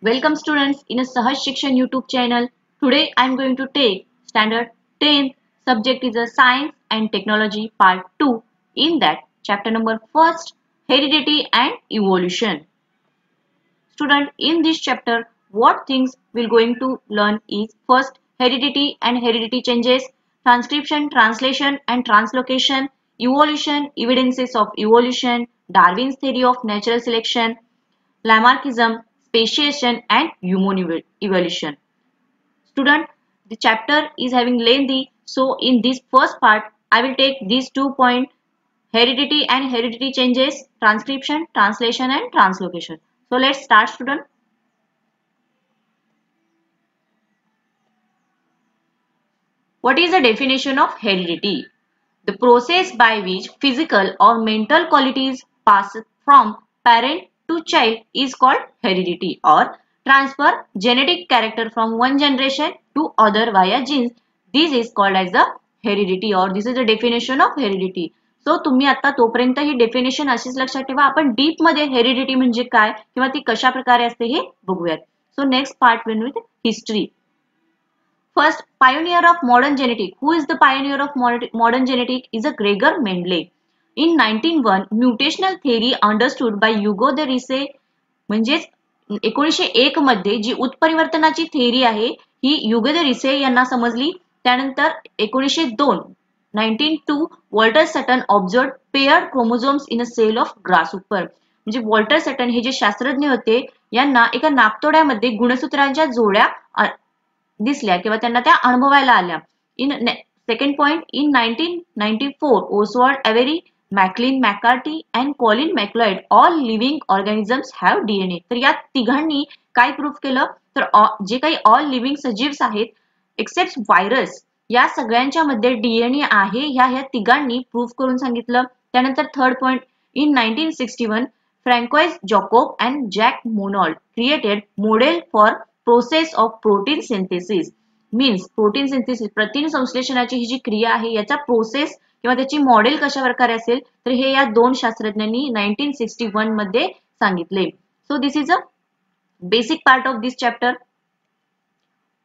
Welcome students in a Sahaj Shikshan YouTube channel. Today I am going to take standard 10th subject is a science and technology part 2. In that chapter number 1st heredity and evolution. Student, in this chapter what things we're going to learn is first heredity and heredity changes, transcription, translation and translocation, evolution, evidences of evolution, Darwin's theory of natural selection, Lamarckism, speciation and human evolution. Student, the chapter is having lengthy, so in this first part, I will take these 2 points, heredity and heredity changes, transcription, translation and translocation. So let's start student. What is the definition of heredity? The process by which physical or mental qualities pass from parent to child is called heredity or transfer genetic character from one generation to other via genes. This is called as the heredity or this is the definition of heredity. So तुम्ही आता तोपर्यंत ही definition अशीच लक्षात ठेवा. आपण deep मध्ये heredity म्हणजे काय किंवा ती कशा प्रकारे असते हे बघूयात. So next part with history. First, pioneer of modern genetic. Who is the pioneer of modern genetic? Is a Gregor Mendel. In 1901, mutational theory understood by Hugo de Ricci म्हणजेच 1901 मध्ये जी उत्परिवर्तनाची थेअरी आहे ही युगो de Ricci यांना समजली. त्यानंतर 1902 Walter Sutton observed paired chromosomes in a cell of grasshopper. म्हणजे Walter Sutton हे जे शास्त्रज्ञ होते यांना एका नाकतोड्यामध्ये गुणसूत्रांच्या जोड्या दिसल्या किंवा त्यांना त्या अनुभवायला आल्या. In second point in 1994 Oswald Avery Maclyn McCarty and Colin MacLeod all living organisms have DNA. तर या तिघांनी काय प्रूफ केलं तर जे काही ऑल लिव्हिंग सजीव्स आहेत एक्सेप्ट व्हायरस या सगळ्यांच्या मध्ये डीएनए आहे ह्या तिघांनी प्रूफ करून सांगितलं. त्यानंतर third point in 1961 Francois Jacob and Jacques Monod created model for process of protein synthesis. Means protein synthesis प्रथिन संश्लेषणाची ही जी क्रिया आहे याचा प्रोसेस किंवा त्याची मॉडेल कशा प्रकारे असेल तर हे या दोन शास्त्रज्ञांनी 1961 मध्ये सांगितले. So this is a basic part of this chapter.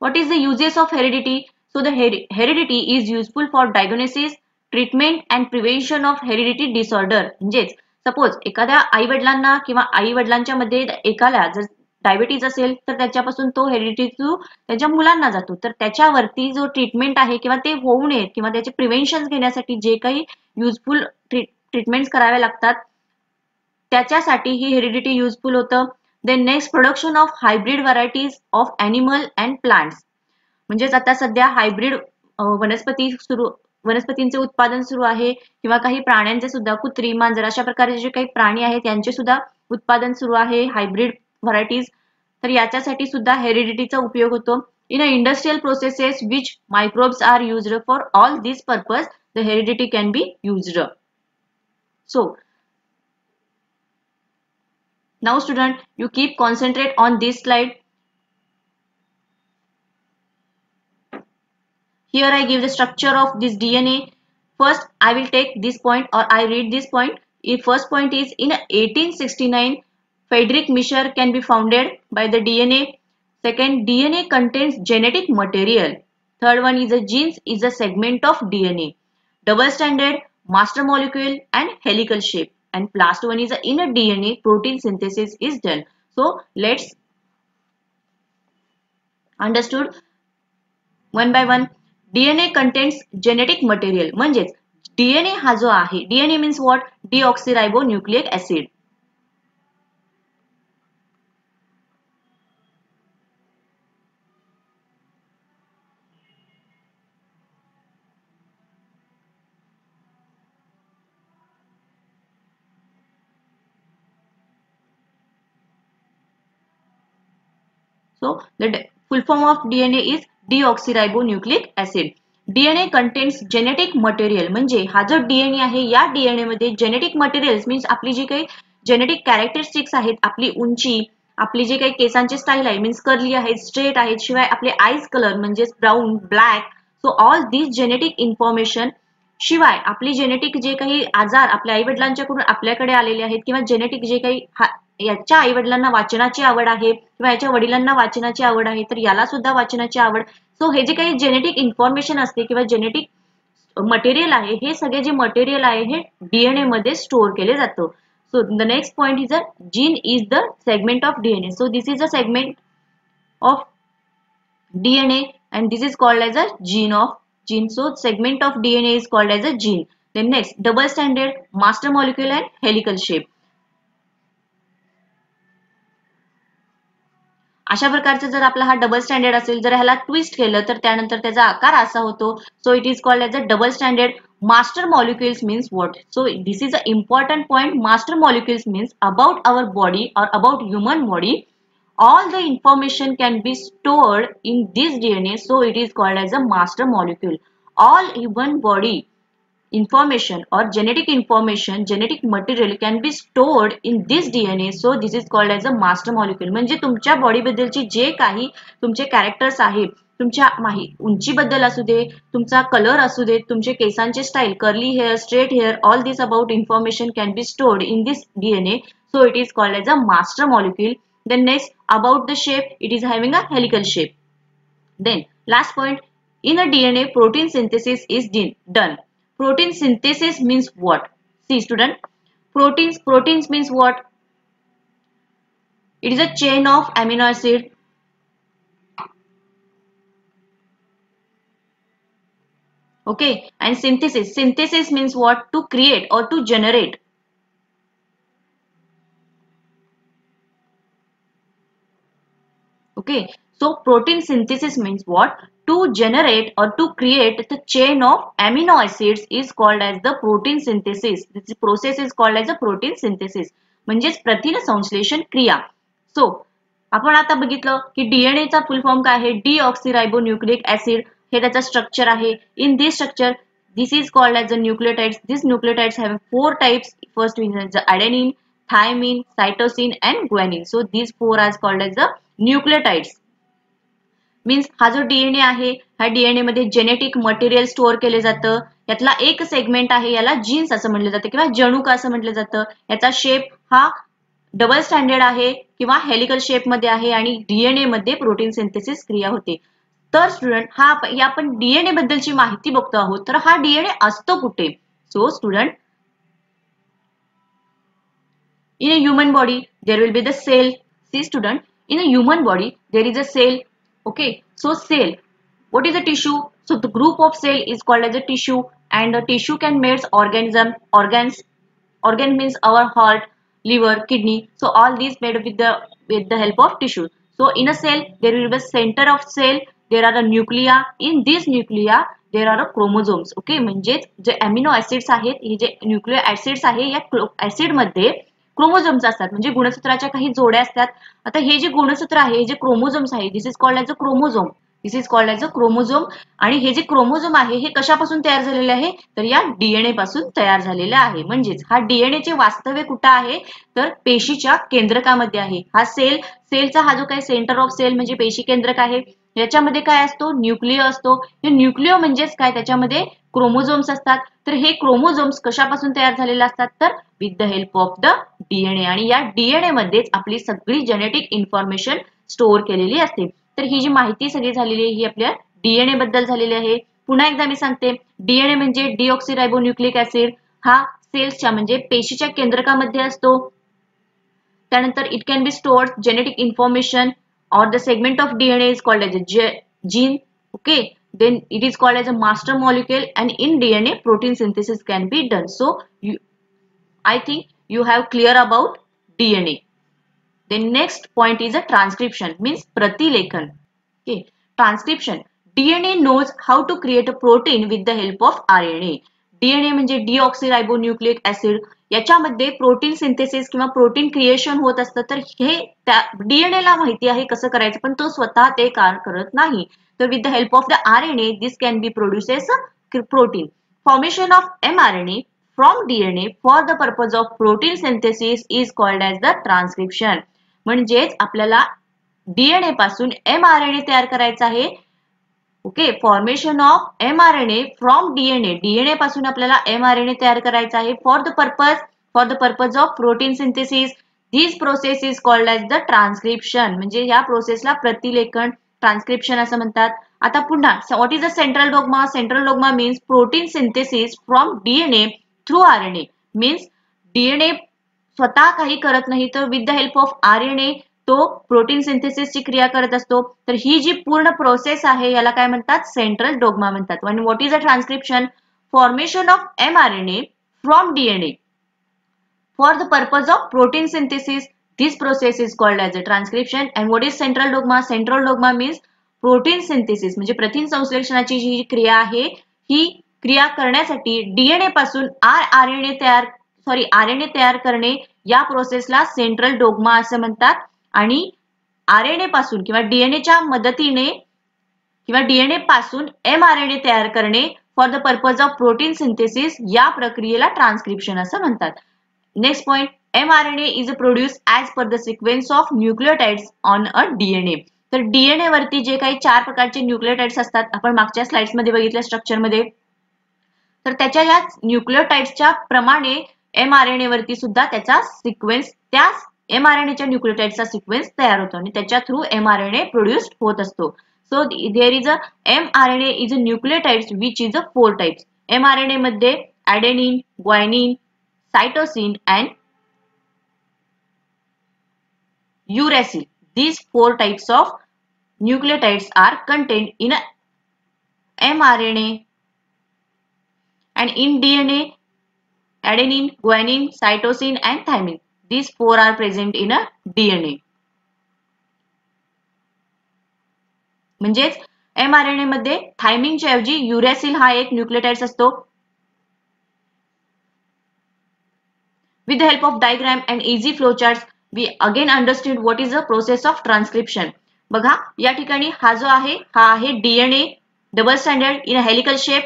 What is the uses of heredity? So the heredity is useful for diagnosis, treatment and prevention of heredity disorder. म्हणजेच सपोज एखाद्या आई वडिलांना किंवा आई वडिलांच्या मध्ये एकाला जर डायबिटीज असेल तर त्याच्यापासून तो हेरिडिटी थ्रू त्याच्या मुलांना जातो. तर त्याच्यावरती जो ट्रीटमेंट आहे किंवा ते होऊ नये किंवा त्याचे प्रिव्हेन्शन घेण्यासाठी जे काही युजफुल ट्रीटमेंट्स कराव्या लागतात त्याच्यासाठी ही हेरिडिटी युजफुल होतं. Then next production of hybrid varieties of animal and plants. म्हणजेच आता सध्या हायब्रिड वनस्पतींचे उत्पादन सुरू आहे किंवा काही प्राण्यांचे सुद्धा कुत्री मांजर अशा प्रकारचे जे काही प्राणी आहेत त्यांचे सुद्धा उत्पादन सुरू आहे हायब्रिड व्हरायटीज. तर याच्यासाठी सुद्धा हेरिडिटीचा उपयोग होतो. In a industrial processes which microbes are used for all this purpose the heredity can be used. So now student you keep concentrate on this slide. Here I give the structure of this DNA. First, I will take this point or I read this point. First point is in 1869, Friedrich Miescher can be founded by the DNA. Second, DNA contains genetic material. Third one is a genes is a segment of DNA. Double stranded, master molecule and helical shape. And last one is in a DNA protein synthesis is done. So let's understood one by one. DNA contains genetic material. म्हणजेच DNA हा जो आहे DNA means what? Deoxyribonucleic acid. So the full form of DNA is deoxyribonucleic acid. DNA contains genetic material. म्हणजे हा जो DNA आहे या DNA मध्ये जेनेटिक मटेरियल्स मीन्स आपली जी काही जेनेटिक कॅरेक्टरिस्टिक्स आहेत आपली उंची आपली जे काही केसांची स्टाईल आहे मीन्स कर्ली आहेत स्ट्रेट आहेत शिवाय आपले आईज कलर म्हणजे ब्राऊन ब्लॅक. सो ऑल दिस जेनेटिक इन्फॉर्मेशन शिवाय आपली जेनेटिक जे काही आजार आपल्या आई वडिलांच्याकडून आपल्याकडे आलेले आहेत किंवा जेनेटिक जे काही याच्या आई वडिलांना वाचनाची आवड आहे किंवा याच्या वडिलांना वाचनाची आवड आहे तर याला सुद्धा वाचनाची आवड. सो हे जे काही जेनेटिक इन्फॉर्मेशन असते किंवा जेनेटिक मटेरियल आहे हे सगळे जे मटेरियल आहे हे डीएनए मध्ये स्टोअर केले जातं. So the next point is a gene is the segment of DNA. So this is a segment of DNA and this is called as a gene of gene. So segment of DNA is called as a gene. Then next, double stranded, master molecule and helical shape. अशा प्रकारचा जर आपला हा double standard असेल, जर ह्याला twist केलं तर त्यानंतर त्याचा आकार असा होतो. So it is called as a double standard. Master molecules means what? So this is a important point. Master molecules means about our body or about human body all the information can be stored in this DNA, so it is called as a master molecule. All human body information or genetic information, genetic material can be stored in this DNA, so this is called as a master molecule. म्हणजे तुमच्या body बद्दलची जे काही तुमचे characters आहेत, तुमच्या उंचीबद्दल असू दे, तुमचा कलर असू दे, तुमचे केसांचे style, curly hair, straight hair, all this about information can be stored in this DNA, so it is called as a master molecule. Then next, about the shape, it is having a helical shape. Then last point, in a DNA protein synthesis is done. Protein synthesis means what? See student, proteins means what? It is a chain of amino acid. Okay, and synthesis means what? To create or to generate. Okay, so protein synthesis means what? To generate or to create the chain of amino acids is called as the protein synthesis. This process is called as a protein synthesis. म्हणजेच प्रथिन संश्लेषण क्रिया. So आपण आता बघितलं की DNA चा फुल form काय आहे? डीऑक्सिरायबोन्यूक्लिक ऍसिड हे त्याचा स्ट्रक्चर आहे. In this structure this is called as the nucleotides. These nucleotides have 4 types. First one is the adenine, thymine, cytosine and guanine. So these 4 are called as the nucleotides. Means हा जो DNA आहे ह्या DNA मध्ये genetic material store केले जातं. यातला एक segment आहे याला जीन्स असं म्हटलं जातं किंवा जनुक असं म्हटलं जातं. याचा शेप हा डबल स्टँडर्ड आहे किंवा हेलिकल शेप मध्ये आहे आणि डीएनए मध्ये प्रोटीन सिंथेसिस क्रिया होते. तर स्टुडंट हा आपण डीएनए बद्दलची माहिती बघतो आहोत. तर हा डीएनए असतो कुठे? So student, in a human body there will be the cell. See student, in a human body there is a cell. Okay, so cell, what is a tissue? So the group of cell is called as a tissue, and a tissue can make organs. Organ means our heart, liver, kidney. So all these made with the help of tissue. So in a cell there will be a center of cell, there are a nuclei. In these nuclei there are a chromosomes. Okay, म्हणजे जे amino acids आहेत, हे जे nucleo acids आहे या acid मध्ये chromosomes असतात, म्हणजे गुणसूत्राच्या काही जोड्या असतात. आता हे जे गुणसूत्र आहे, हे जे क्रोमोझोम्स आहे, this is called as a chromosome. This is called as a chromosome. आणि हे जे क्रोमोझोम आहे हे कशापासून तयार झालेले आहे? तर या डीएनए पासून तयार झालेले आहे. म्हणजेच हा डीएनए चे वास्तव्य कुठे आहे? तर पेशीच्या केंद्रकामध्ये आहे. हा सेलचा हा जो काही सेंटर ऑफ सेल म्हणजे पेशी केंद्रक आहे, याच्यामध्ये काय असतो? न्यूक्लिओ असतो. हे न्यूक्लिओ म्हणजेच काय? त्याच्यामध्ये क्रोमोझोम्स असतात. तर हे क्रोमोझोम्स कशापासून तयार झालेले असतात? तर with the help of the DNA. आणि या डीएनए मध्येच आपली सगळी जेनेटिक इन्फॉर्मेशन स्टोअर केलेली असते. तर ही जी माहिती सगळी झालेली आहे ही आपल्या डीएनए बद्दल झालेली आहे. पुन्हा एकदा मी सांगते, डीएनए म्हणजे डीऑक्सिरायबोन्यूक्लिक ऍसिड. हा सेल्सच्या म्हणजे पेशीच्या केंद्रकामध्ये असतो. त्यानंतर it can be stored genetic information or the segment of DNA is called as a gene. Okay, then it is called as a master molecule, and in DNA protein synthesis can be done. So I think you have clear about DNA. The next point is a transcription, means pratilekhan. Okay, transcription. DNA knows how to create a protein with the help of RNA. DNA म्हणजे डीऑक्सिरायबोन्यूक्लिक acid, याच्यामध्ये protein synthesis किंवा protein creation होत असतं. तर हे त्या DNA ला माहिती आहे कसं करायचं, पण तो स्वतः ते काम करत नाही. तर with the help of the RNA this can be produces protein. Formation of mRNA from DNA for the purpose of protein synthesis is called as the transcription. म्हणजेच आपल्याला डीएनए पासून mRNA तयार करायचा आहे. Okay, formation of mRNA from DNA. DNA पासून आपल्याला mRNA तयार करायचा आहे for the purpose of protein synthesis. This process is called as the transcription. म्हणजे या प्रोसेसला प्रतिलेखन, ट्रान्सक्रिप्शन असं म्हणतात. आता पुन्हा what is the central dogma? Central dogma means protein synthesis from DNA through RNA. Means DNA स्वतः काही करत नाही, तर with the help of RNA तो प्रोटीन सिंथेसिसची क्रिया करत असतो. तर ही जी पूर्ण प्रोसेस आहे याला काय म्हणतात? सेंट्रल डोग्मा म्हणतात. आणि what is a transcription? Formation of mRNA from DNA for the purpose of protein synthesis. This process is called as a transcription. And what is central dogma? Central dogma means protein synthesis. म्हणजे प्रथिन संश्लेषणाची जी क्रिया आहे ही क्रिया करण्यासाठी DNA पासून RNA तयार करणे या प्रोसेसला सेंट्रल डोग्मा असं म्हणतात. आणि RNA पासून किंवा DNAच्या मदतीने किंवा DNA पासून mRNA तयार करणे for the purpose of protein synthesis या प्रक्रियेला ट्रान्सक्रिप्शन असं म्हणतात. Next point, mRNA is produced as per the sequence of nucleotides on a DNA. तर DNA वरती जे काही 4 प्रकारचे न्यूक्लियोटाइड्स असतात, आपण मागच्या स्लाइड्स मध्ये बघितल्या स्ट्रक्चरमध्ये, तर त्याच्या या न्यूक्लियोटाइड्सच्या प्रमाणे mRNA वरती सुद्धा त्याचा सिक्वेन्स, त्या mRNAच्या न्यूक्लियोटाइड्सचा सिक्वेन्स तयार होतो आणि त्याच्या थ्रू mRNA प्रोड्यूस्ड होत असतो. So there is a mRNA is a nucleotides which is a 4 types. mRNA मध्ये adenine, guanine, cytosine and uracil. These 4 types of nucleotides are contained in a mRNA. And in DNA, adenine, guanine, cytosine and thymine. These 4 are present in a DNA. म्हणजेच mRNA मध्ये थायमिनच्या ऐवजी युरॅसिल हा एक nucleotide असतो. With the help of diagram and easy flowcharts, we again understood what is the process of transcription. बघा या ठिकाणी हा जो आहे हा आहे DNA double standard in helical shape.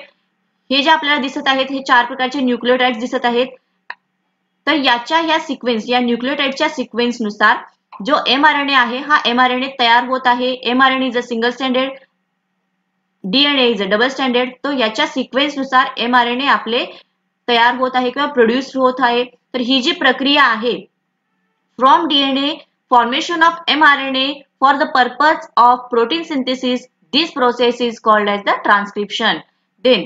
हे जे आपल्याला दिसत आहेत हे 4 प्रकारचे न्यूक्लियोटाइड्स दिसत आहेत. तर याच्या ह्या सिक्वेन्स, या न्यूक्लियोटाइडच्या सिक्वेन्स नुसार जो mRNA आहे हा mRNA तयार होत आहे. mRNA is a single standard, DNA is a double standard. तो याच्या सिक्वेन्स नुसार mRNA आपले तयार होत आहे किंवा प्रोड्यूस होत आहे. तर ही जी प्रक्रिया आहे from DNA formation of mRNA for the purpose of protein synthesis, this process is called as the transcription. Then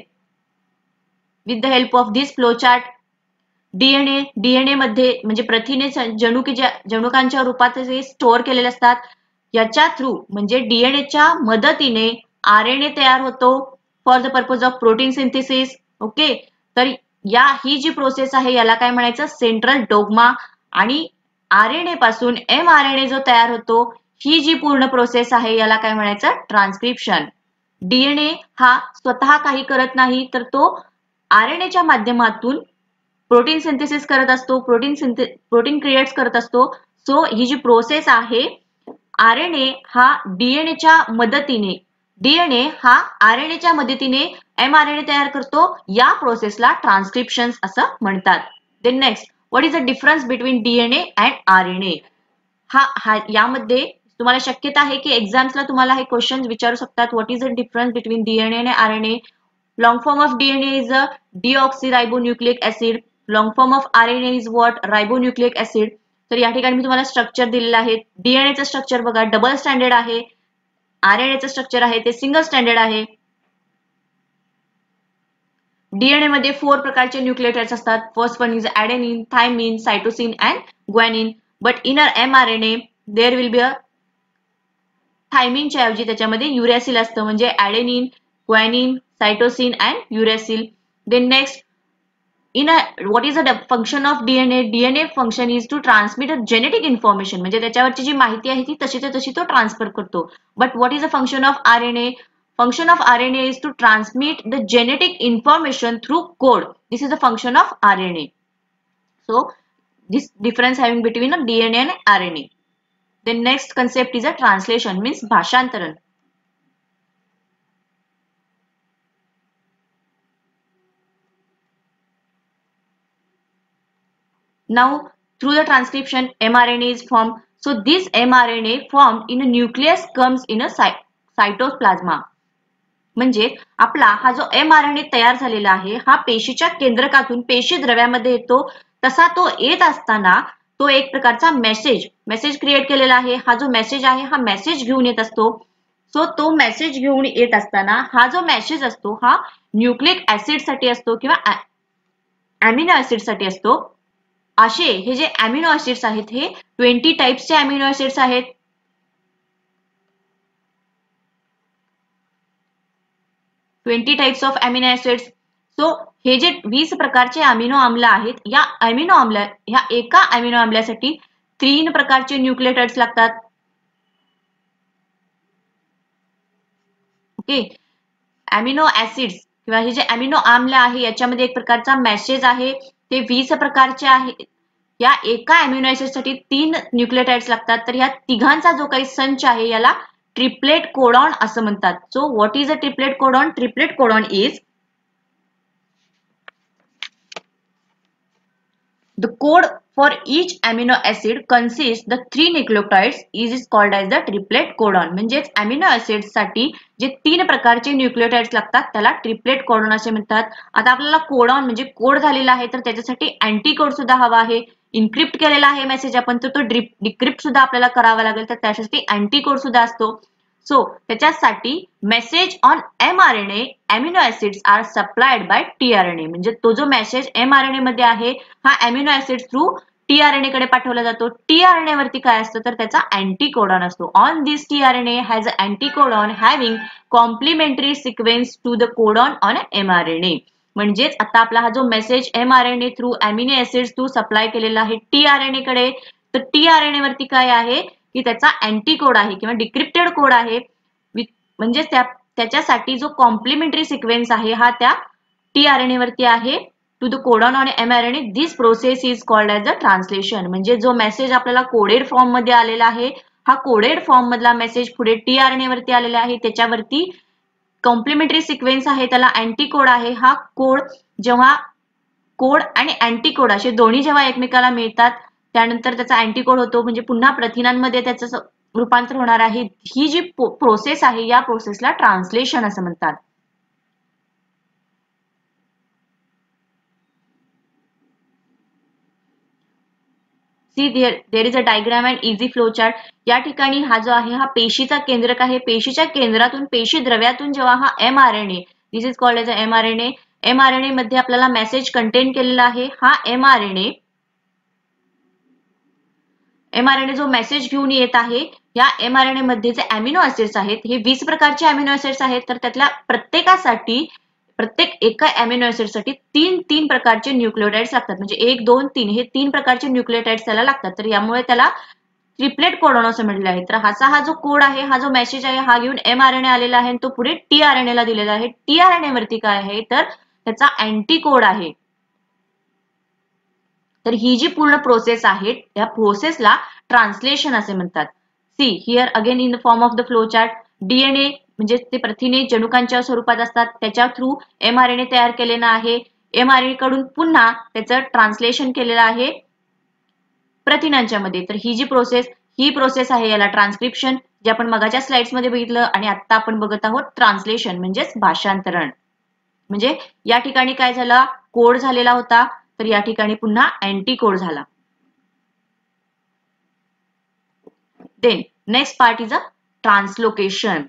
with the help of this flowchart, DNA मध्ये म्हणजे प्रथिने जनुकांच्या रूपात स्टोअर केलेले असतात. याच्या थ्रू म्हणजे DNAच्या मदतीने RNA तयार होतो for the purpose of protein synthesis. Okay, तर ही जी प्रोसेस आहे याला काय म्हणायचं? Central dogma. आणि RNA पासून mRNA जो तयार होतो ही जी पूर्ण प्रोसेस आहे याला काय म्हणायचं? ट्रान्सक्रिप्शन. DNA हा स्वतः काही करत नाही, तर तो RNAच्या माध्यमातून प्रोटीन सिंथेसिस करत असतो, प्रोटीन क्रिएट्स करत असतो. सो ही जी प्रोसेस आहे DNA हा RNAच्या मदतीने mRNA तयार करतो, या प्रोसेसला ट्रान्सक्रिप्शन असं म्हणतात. Then next, what is the difference between DNA and RNA? यामध्ये तुम्हाला शक्यता आहे की एक्झाम्सला तुम्हाला हे क्वेश्चन विचारू शकतात. What is the difference between DNA आणि RNA? Long form of DNA is a deoxyribonucleic acid. Long form of RNA is what? Ribonucleic acid. तर या ठिकाणी मी तुम्हाला स्ट्रक्चर दिलेलं आहे. DNAचं स्ट्रक्चर बघा डबल स्टँडर्ड आहे. RNAचं स्ट्रक्चर आहे ते सिंगल स्टँडर्ड आहे. DNA मध्ये 4 प्रकारचे न्यूक्लियोटाइड्स असतात. First one is adenine, thymine, cytosine and guanine. But in our mRNA there will be a थायमिनच्या ऐवजी त्याच्यामध्ये युरॅसिल असतं, म्हणजे adenine, guanine, cytosine and uracil. Then next, what is the function of DNA? DNA function is to transmit a genetic information. म्हणजे त्याच्यावरची जी माहिती आहे ती तशीच्या तशी तो ट्रान्सफर करतो. But what is the function of RNA? Function of RNA is to transmit the genetic information through code. This is the function of RNA. So this difference having between a DNA and RNA. The next concept is a translation, means भाषांतरण. Now through the transcription mRNA is formed. So this mRNA formed in a nucleus comes in a cytoplasma. म्हणजे आपला हा जो mRNA तयार झालेला आहे हा पेशीच्या केंद्रकातून पेशी द्रव्यामध्ये येतो. तसा तो येत असताना तो एक प्रकारचा मेसेज क्रिएट केलेला आहे. हा जो मेसेज आहे हा मेसेज घेऊन येत असतो. सो तो मेसेज घेऊन येत असताना हा जो मेसेज असतो हा न्यूक्लिक ऍसिड साठी असतो किंवा अमिनो ऍसिड साठी असतो. असे हे जे अमिनो ऍसिड्स आहेत हे 20 टाइप्सचे अमिनो ऍसिड्स आहेत. 20 types of amino acids. So हे जे 20 प्रकारचे अमिनो आम्ल आहेत या एका अमिनो आम्लासाठी 3 प्रकारचे न्यूक्लियोटाइड्स लागतात. ओके, अमिनो ऍसिड्स किंवा हे जे अमिनो आम्ल आहे याच्यामध्ये एक प्रकारचा मेसेज आहे. ते 20 प्रकारचे आहे. या एका अमिनो ऍसिड साठी 3 न्यूक्लियोटाइड्स लागतात. तर ह्या तिघांचा जो काही संच आहे याला ट्रिपलेट कोडॉन असं म्हणतात. So what is a triplet codon? Triplet codon is the code for each amino acid consists the 3 nucleotides is called as the triplet codon. म्हणजेच अमिनो ऍसिड साठी जे 3 प्रकारचे न्यूक्लियोटाइड्स लागतात त्याला ट्रिपलेट कोडॉन असे म्हणतात. आता आपल्याला कोडॉन म्हणजे कोड झालेला आहे तर त्याच्यासाठी अँटी कोड सुद्धा हवा आहे. इन्क्रिप्ट केलेला आहे मेसेज आपण तर तो डिक्रिप्ट सुद्धा आपल्याला करावा लागेल तर त्यासाठी अँटी कोड सुद्धा असतो. सो त्याच्यासाठी message on mRNA amino acids are supplied by tRNA. म्हणजे तो जो मेसेज mRNA मध्ये आहे हा अमिनो ऍसिड थ्रू tRNA कडे पाठवला जातो. tRNA वरती काय असतं तर त्याचा अँटी कोडॉन असतो. On this tRNA has a anti codon having complementary sequence to the codon on mRNA. म्हणजेच आता आपला हा जो message mRNA through amino acid through supply केलेला आहे tRNA कडे, तर tRNA वरती काय आहे की त्याचा अँटी कोड आहे किंवा डिक्रिप्टेड कोड आहे. म्हणजे त्याच्यासाठी जो कॉम्प्लिमेंटरी सिक्वेन्स आहे हा त्या tRNA वरती आहे to the codon on mRNA. This process is called as the translation. म्हणजे जो मेसेज आपल्याला कोडेड फॉर्म मध्ये आलेला आहे हा कोडेड फॉर्म मधला मेसेज पुढे tRNA वरती आलेला आहे. त्याच्यावरती कॉम्प्लिमेंटरी सिक्वेन्स आहे त्याला अँटी कोड आहे. हा कोड जेव्हा कोड आणि अँटी कोड असे दोन्ही जेव्हा एकमेकाला मिळतात त्यानंतर त्याचा अँटी कोड होतो म्हणजे पुन्हा प्रथिनांमध्ये त्याचं रूपांतर होणार आहे. ही जी प्रोसेस आहे या प्रोसेसला ट्रान्सलेशन असं म्हणतात. See there is a diagram and easy flow chart. या ठिकाणी हा जो आहे हा पेशीचा केंद्रक आहे. पेशीच्या केंद्रातून पेशी द्रव्यातून जेव्हा हा mRNA this is called as a mRNA. mRNA मध्ये आपल्याला मेसेज कंटेन केलेला आहे. हा mRNA जो मेसेज घेऊन येत आहे या mRNA मध्ये जे अमिनो ऍसिड्स आहेत हे 20 प्रकारचे अमिनो ऍसिड्स आहेत. तर त्यातल्या प्रत्येक एका अमिनो ऍसिड साठी 3 प्रकारचे न्यूक्लियोटाइड्स लागतात. म्हणजे 1, 2, 3 हे 3 प्रकारचे न्यूक्लियोटाइड्स त्याला लागतात. तर यामुळे त्याला ट्रिपलेट कोडॉन असं म्हटलं आहे. तर हा जो कोड आहे हा जो मेसेज आहे हा घेऊन mRNA आलेला आहे तो पुढे tRNA ला दिलेला आहे. tRNA वरती काय आहे तर त्याचा अँटी कोड आहे. तर ही जी पूर्ण प्रोसेस आहे त्या प्रोसेसला ट्रान्सलेशन असे म्हणतात. See here again in the form of the flow chart. DNA म्हणजे ते प्रथिने जनुकांच्या स्वरूपात असतात त्याच्या थ्रू mRNA तयार केलेला आहे. mRNA कडून पुन्हा त्याचं ट्रान्सलेशन केलेलं आहे प्रथिनांच्या मध्ये. तर ही प्रोसेस आहे याला ट्रान्सक्रिप्शन जे आपण मगाच्या स्लाइड्स मध्ये बघितलं आणि आता आपण बघत आहोत ट्रान्सलेशन म्हणजेच भाषांतरण. म्हणजे या ठिकाणी काय झालं कोड झालेला होता तर या ठिकाणी पुन्हा अँटी कोड झाला. Then next part is a translocation.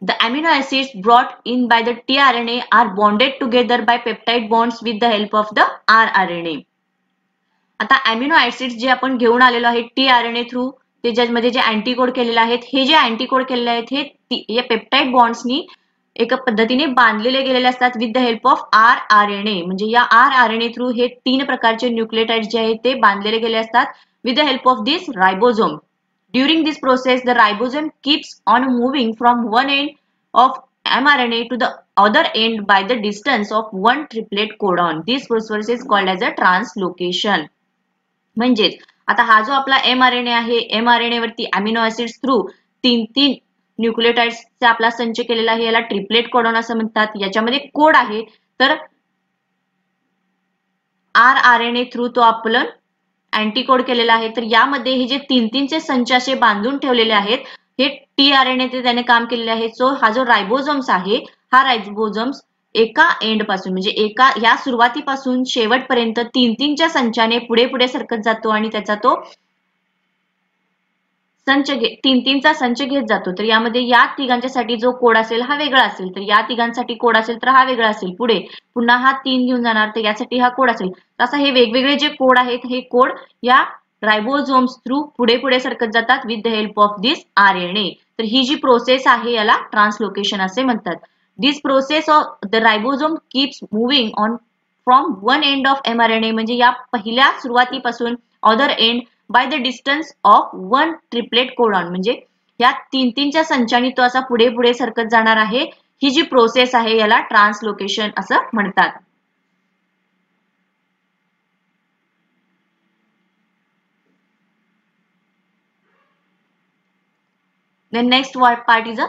The amino acids brought in by the tRNA are bonded together by peptide bonds with the help of the rRNA. आता अमिनो ऍसिड्स जे आपण घेऊन आलेलो आहे tRNA थ्रू त्याच्यामध्ये जे anti code केलेले आहेत हे जे अँटी कोड केलेले आहेत हे या पेप्टाइड बॉन्ड्सनी एका पद्धतीने बांधलेले गेलेले असतात with the help of rRNA. म्हणजे या rRNA थ्रू हे 3 प्रकारचे न्यूक्लियोटाइड्स जे आहेत ते बांधलेले गेले असतात with the help of this ribosome. During this process, the ribosome keeps on moving from one end of mRNA to the other end by the distance of one triplet codon. This process is called as a translocation. म्हणजेच आता हा जो आपला mRNA आहे mRNA वरती amino acids through 3 न्यूक्लियोटाइड्सचा आपला संच केलेला आहे याला ट्रिपलेट कोडॉन असं म्हणतात. याच्यामध्ये कोड आहे तर rRNA थ्रू तो आपण अँटी कोड केलेला आहे. तर यामध्ये हे जे 3 चे संच असे बांधून ठेवलेले आहेत हे tRNA ते त्याने काम केलेले आहे. सो हा जो रायबोझोम्स आहे, हा रायबोझोम्स एका एंड पासून म्हणजे एका या सुरुवातीपासून शेवटपर्यंत 3-3च्या संचाने पुढे पुढे सरकत जातो आणि त्याचा तो संच 3-3चा संच घेत जातो. तर यामध्ये या तिघांच्यासाठी जो कोड असेल हा वेगळा असेल, तर या तिघांसाठी कोड असेल तर हा वेगळा असेल. पुढे पुन्हा हा 3 घेऊन जाणार, तर यासाठी हा कोड असेल. असं हे वेगवेगळे जे कोड आहेत, हे कोड या रायबोझोम्स थ्रू पुढे पुढे सरकत जातात with the help of this RNA. तर ही जी प्रोसेस आहे याला ट्रान्सलोकेशन असे म्हणतात. This process of the ribosome keeps moving on from one end of mRNA म्हणजे या पहिल्या सुरुवातीपासून other end by the distance of one triplet codon म्हणजे या 3-3च्या संचाने तो असा पुढे पुढे सरकत जाणार आहे. ही जी प्रोसेस आहे याला ट्रान्सलोकेशन असं म्हणतात. Then next part is a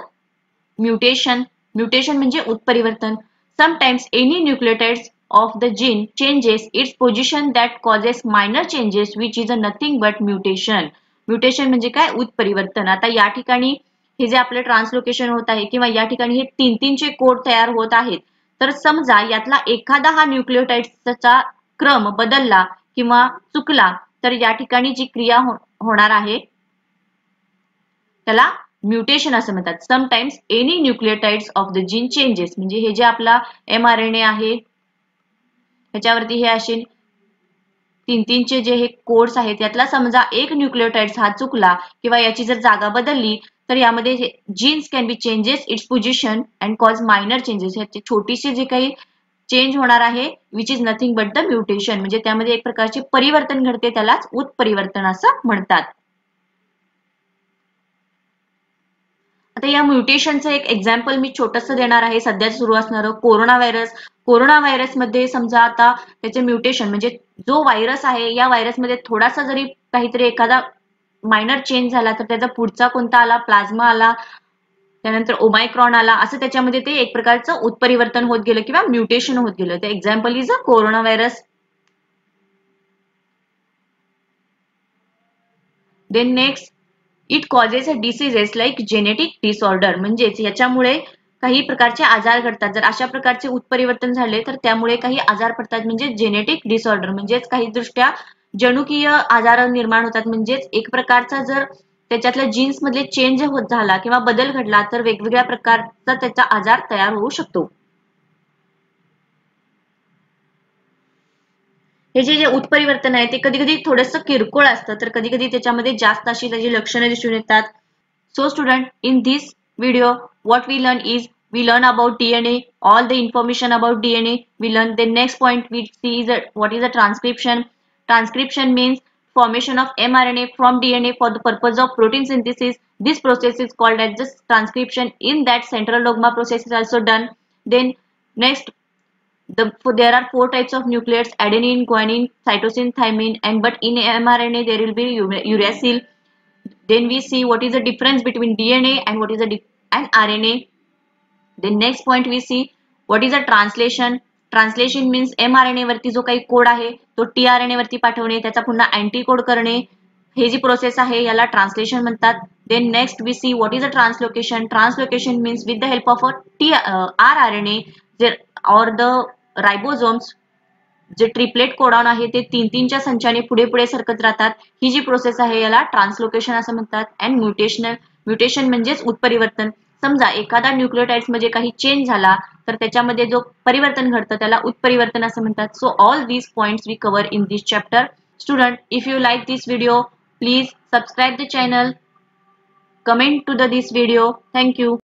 mutation. Mutation म्हणजे उत्परिवर्तन. Sometimes any nucleotides of the gene changes its position that causes minor changes which is a nothing but mutation. Mutation म्हणजे काय? उत्परिवर्तन. आता या ठिकाणी हे जे आपलं ट्रान्सलोकेशन होत आहे किंवा या ठिकाणी हे 3-3चे कोड तयार होत आहेत. तर समजा यातला एखादा हा न्यूक्लिओटाइड्सचा क्रम बदलला किंवा चुकला तर या ठिकाणी जी क्रिया होणार आहे त्याला म्युटेशन असं म्हणतात. Sometimes any nucleotides of the gene changes म्हणजे हे जे आपला mRNA आहे ह्याच्यावरती हे असे 3-3चे जे हे कोड्स आहेत यातला समजा एक न्यूक्लियोटाइड्स हा चुकला किंवा याची जर जागा बदलली तर यामध्ये genes can be changes its position and cause minor changes. ह्याचे छोटीशी जे काही चेंज होणार आहे which is nothing but the mutation म्हणजे त्यामध्ये एक प्रकारचे परिवर्तन घडते त्यालाच उत्परिवर्तन असं म्हणतात. आता या म्युटेशनचं एक एक्झाम्पल मी छोटंसं देणार आहे. सध्या सुरू असणारं कोरोना व्हायरस. कोरोना व्हायरसमध्ये समजा आता त्याचे म्युटेशन म्हणजे जो व्हायरस आहे या व्हायरसमध्ये थोडासा जरी काहीतरी एखादा मायनर चेंज झाला तर त्याचा पुढचा कोणता आला, प्लाझ्मा आला, त्यानंतर ओमायक्रॉन आला, असं त्याच्यामध्ये ते एक प्रकारचं उत्परिवर्तन होत गेलं किंवा म्युटेशन होत गेलं. तर example is a corona virus. Then next it causes a diseases like genetic disorder म्हणजेच याच्यामुळे काही प्रकारचे आजार घडतात. जर अशा प्रकारचे उत्परिवर्तन झाले तर त्यामुळे काही आजार पडतात म्हणजे जेनेटिक डिसऑर्डर म्हणजेच काही दृष्ट्या जनुकीय आजार निर्माण होतात. म्हणजेच एक प्रकारचा जर त्याच्यातल्या जीन्स मधले चेंज होत झाला किंवा बदल घडला तर वेगवेगळ्या प्रकारचा त्याचा आजार तयार होऊ शकतो. हे जे उत्परिवर्तन आहे ते कधी कधी थोडंसं किरकोळ असतं तर कधी कधी त्याच्यामध्ये जास्त अशी त्याची लक्षणे दिसून येतात. So student, in this video, what we learn is we learn about DNA, all the information about DNA. We learn the next point we see is what is a transcription. Transcription means formation of mRNA from DNA for the purpose of protein synthesis. This process is called as the transcription. In that central dogma process is also done. Then next, there are 4 types of nucleotides: adenine, guanine, cytosine, thymine, and but in mRNA there will be uracil. Then we see what is the difference between DNA and what is the and RNA. Then next point we see what is a translation. Translation means mRNA वरती जो काही code आहे तो tRNA वरती पाठवणे, त्याचा पुन्हा अँटीकोड करणे, हे जी प्रोसेस आहे याला ट्रान्सलेशन म्हणतात. Then next we see what is a translocation. Translocation means with the help of a rRNA or the ribosomes जे ट्रिपलेट कोडॉन आहे ते 3-3च्या संचाने पुढे पुढे सरकत राहतात. ही जी प्रोसेस आहे याला ट्रान्सलोकेशन असं म्हणतात. अँड म्युटेशन म्हणजेच उत्परिवर्तन. समजा एखादा न्यूक्लियोटाइड्स मध्ये काही चेंज झाला तर त्याच्यामध्ये जो परिवर्तन घडतं त्याला उत्परिवर्तन असं म्हणतात. So all these points we cover in this chapter. Student, if you like this video please subscribe the channel, comment to this video. Thank you.